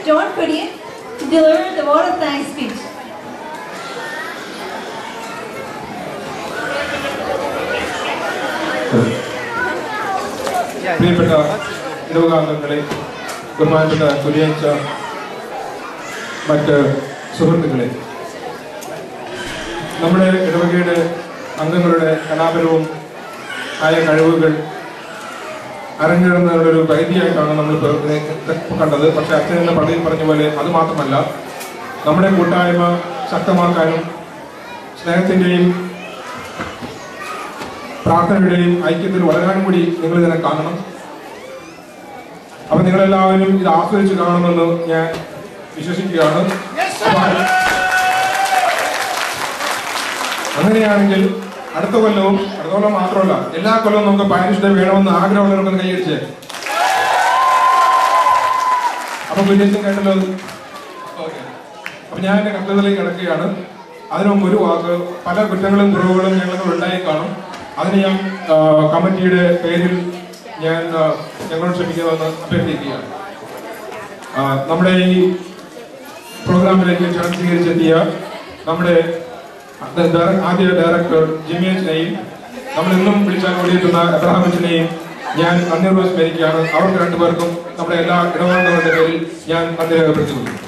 John Kurian to deliver the vote of thanks speech. പ്രിയപ്പെട്ട ലോകാംഗങ്ങളെ, ബഹുമാനപ്പെട്ട കുര്യച്ച, മറ്റ് സുഹൃത്തുക്കളെ, നമ്മുടെ ഇടവകയുടെ അംഗങ്ങളുടെ കലാപരവും ആയ കഴിവുകൾ അരങ്ങേറുന്നതിനൊരു പരിധിയായിട്ടാണ് നമ്മൾ കണ്ടത്. പക്ഷെ അച്ഛൻ എന്ന പള്ളിയിൽ പറഞ്ഞ പോലെ അത് മാത്രമല്ല, നമ്മുടെ കൂട്ടായ്മ ശക്തമാക്കാനും സ്നേഹത്തിൻ്റെയും പ്രാർത്ഥനയുടെയും ഐക്യത്തിൽ വളരാനും കൂടി നിങ്ങൾ ഇതിനെ കാണണം. അപ്പൊ നിങ്ങളെല്ലാവരും ഇത് ആസ്വദിച്ച് കാണുമെന്ന് ഞാൻ വിശ്വസിക്കുകയാണ്. അങ്ങനെയാണെങ്കിൽ അടുത്ത കൊല്ലം മാത്രമല്ല, എല്ലാ കൊല്ലവും നമുക്ക് പാരിഷ് ഡേ വേണമെന്ന് ആഗ്രഹമുള്ളവർക്ക് കൈയടിച്ച്. അപ്പൊ വിദേശം കേട്ടല്ലോ. അപ്പൊ ഞാൻ എന്റെ കർത്തവ്യത്തിലേക്ക് കിടക്കുകയാണ്. അതിനു മുമ്പ് ഒരു വാക്ക്, പല കുറ്റങ്ങളും കുറവുകളും ഞങ്ങൾക്ക് ഉണ്ടായി കാണും. അതിന് ഞാൻ കമ്മിറ്റിയുടെ പേരിൽ ഞാൻ ഞങ്ങളോട് ക്ഷമിക്കണമെന്ന് അഭ്യർത്ഥിക്കുകയാണ്. നമ്മുടെ ഈ പ്രോഗ്രാമിലേക്ക് ക്ഷണം സ്വീകരിച്ചെത്തിയ നമ്മുടെ ആദ്യ ഡയറക്ടർ ജിമ്മി അച്ഛനെയും നമ്മളെന്നും വിളിച്ചാൽ കൂടിയിട്ടുള്ള എബ്രഹാം അച്ഛനെയും ഞാൻ നന്ദിപൂർവ്വം സ്മരിക്കുകയാണ്. അവർക്ക് രണ്ടുപേർക്കും നമ്മുടെ എല്ലാ ഇടപാടുകളുടെ പേരിൽ ഞാൻ നന്ദി രേഖപ്പെടുത്തിക്കൊള്ളുന്നു.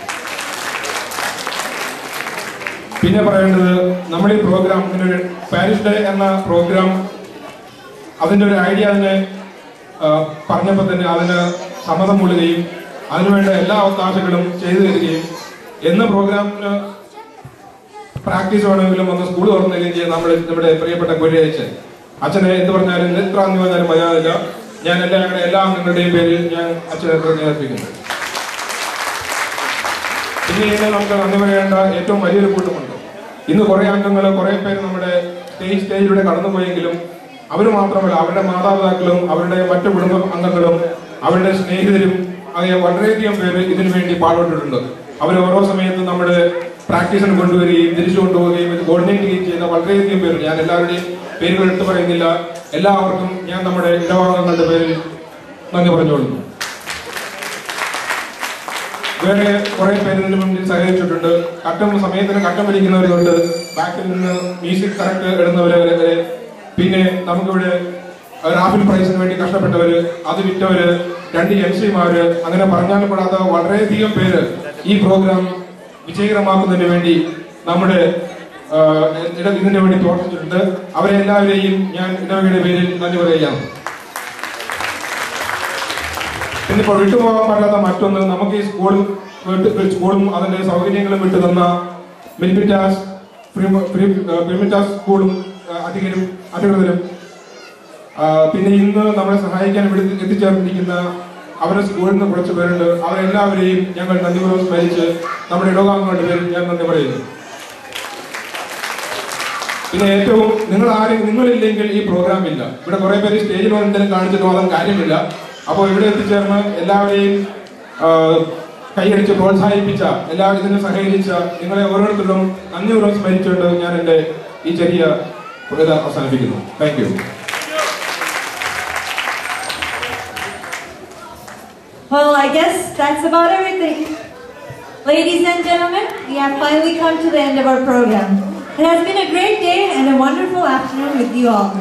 പിന്നെ പറയേണ്ടത്, നമ്മൾ ഈ പ്രോഗ്രാം, ഇതിനൊരു പാരിഷ് ഡേ എന്ന പ്രോഗ്രാം, അതിൻ്റെ ഒരു ഐഡിയ തന്നെ പറഞ്ഞപ്പോൾ തന്നെ അതിന് സമ്മതം മൂളുകയും അതിനുവേണ്ട എല്ലാ അവകാശങ്ങളും ചെയ്തു തരികയും എന്ന പ്രോഗ്രാമിന് പ്രാക്ടീസ് വേണമെങ്കിലും ഒന്ന് സ്കൂൾ തുറന്നില്ലെങ്കിൽ ചെയ്യാൻ നമ്മുടെ പ്രിയപ്പെട്ട കുര്യച്ചൻ അച്ഛനെ എന്ത് പറഞ്ഞാലും എത്ര നന്ദി പറഞ്ഞാലും മര്യാദയില്ല. ഞാൻ എല്ലാ അംഗങ്ങളുടെയും പേരിൽ ഞാൻ അച്ഛനെ ഏർപ്പിക്കുന്നു. പിന്നെ ഇതിനെ നമുക്ക് നന്ദി പറയേണ്ട ഏറ്റവും വലിയൊരു കൂട്ടമുണ്ട്. ഇന്ന് കുറെ അംഗങ്ങൾ, കുറെ പേര് നമ്മുടെ സ്റ്റേജിലൂടെ കടന്നുപോയെങ്കിലും അവർ മാത്രമല്ല, അവരുടെ മാതാപിതാക്കളും അവരുടെ മറ്റു കുടുംബ അംഗങ്ങളും അവരുടെ സ്നേഹിതരും അങ്ങനെ വളരെയധികം പേര് ഇതിനു വേണ്ടി പാടുപെട്ടിട്ടുണ്ട്. അവർ ഓരോ സമയത്തും നമ്മുടെ പ്രാക്ടീസിന് കൊണ്ടുവരികയും തിരിച്ചു കൊണ്ടുപോവുകയും ഇത് കോർഡിനേറ്റ് ചെയ്യുകയും ചെയ്യുന്ന വളരെയധികം പേര്, ഞാൻ എല്ലാവരുടെയും പേരുകൾ എടുത്തു പറയുന്നില്ല. എല്ലാവർക്കും ഞാൻ നമ്മുടെ ഇടവാംഗങ്ങളുടെ പേരിൽ നന്ദി പറഞ്ഞുകൊള്ളുന്നു. വേറെ കുറെ പേര് ഇതിനു മുന്നിൽ സഹകരിച്ചിട്ടുണ്ട്. സമയത്തിന് കട്ടം വലിക്കുന്നവരുണ്ട്, ബാക്കിൽ നിന്ന് മ്യൂസിക് കറക്റ്റ് ഇടുന്നവരെ വരെ, പിന്നെ നമുക്കിവിടെ റാഫിൽ പ്രൈസിന് വേണ്ടി കഷ്ടപ്പെട്ടവര്, അത് വിറ്റവര്, 2 MC-മാര്, അങ്ങനെ പറഞ്ഞാൽ കൂടാത്ത വളരെയധികം പേര് ഈ പ്രോഗ്രാം വിജയകരമാക്കുന്നതിന് വേണ്ടി നമ്മുടെ ഇതിനു വേണ്ടി പ്രവർത്തിച്ചിട്ടുണ്ട്. അവരെ എല്ലാവരെയും ഞാൻ ഇടവകയുടെ പേരിൽ നന്ദി പറയുകയാണ്. ഇന്നിപ്പോൾ വിട്ടുപോകാൻ പറ്റാത്ത മറ്റൊന്ന്, നമുക്ക് ഈ സ്കൂളും അതിന്റെ സൗകര്യങ്ങളും വിട്ടു തന്ന മിൽമിറ്റാസ് സ്കൂളും അധികൃതരും, പിന്നെ ഇന്ന് നമ്മളെ സഹായിക്കാൻ ഇവിടെ എത്തിച്ചേർന്നിരിക്കുന്ന അവരുടെ സ്കൂളിൽ നിന്ന് കുറച്ച് പേരുണ്ട്. അവരെല്ലാവരെയും ഞങ്ങൾ നന്ദിപൂർവ്വം സ്മരിച്ച് നമ്മുടെ ഇടവകാംഗങ്ങളുടെ പേരിൽ ഞാൻ നന്ദി പറയുന്നു. പിന്നെ ഏറ്റവും നിങ്ങളില്ലെങ്കിൽ ഈ പ്രോഗ്രാം ഇല്ല. ഇവിടെ കുറെ പേര് സ്റ്റേജിൽ എന്തെങ്കിലും കാണിച്ചിട്ട് പോകാൻ കാര്യമില്ല. അപ്പോൾ ഇവിടെ എത്തിച്ചേർന്ന് എല്ലാവരെയും കൈയടിച്ച് പ്രോത്സാഹിപ്പിച്ച, എല്ലാവരും ഇതിനെ സഹകരിച്ച നിങ്ങളെ ഓരോരുത്തരും നന്ദിപൂർവ്വം സ്മരിച്ചുകൊണ്ട് ഞാൻ എൻ്റെ ഈ ചെറിയ അവസാനിപ്പിക്കുന്നു. Thank you. Well, I guess that's about everything. Ladies and gentlemen, we have finally come to the end of our program. It has been a great day and a wonderful afternoon with you all.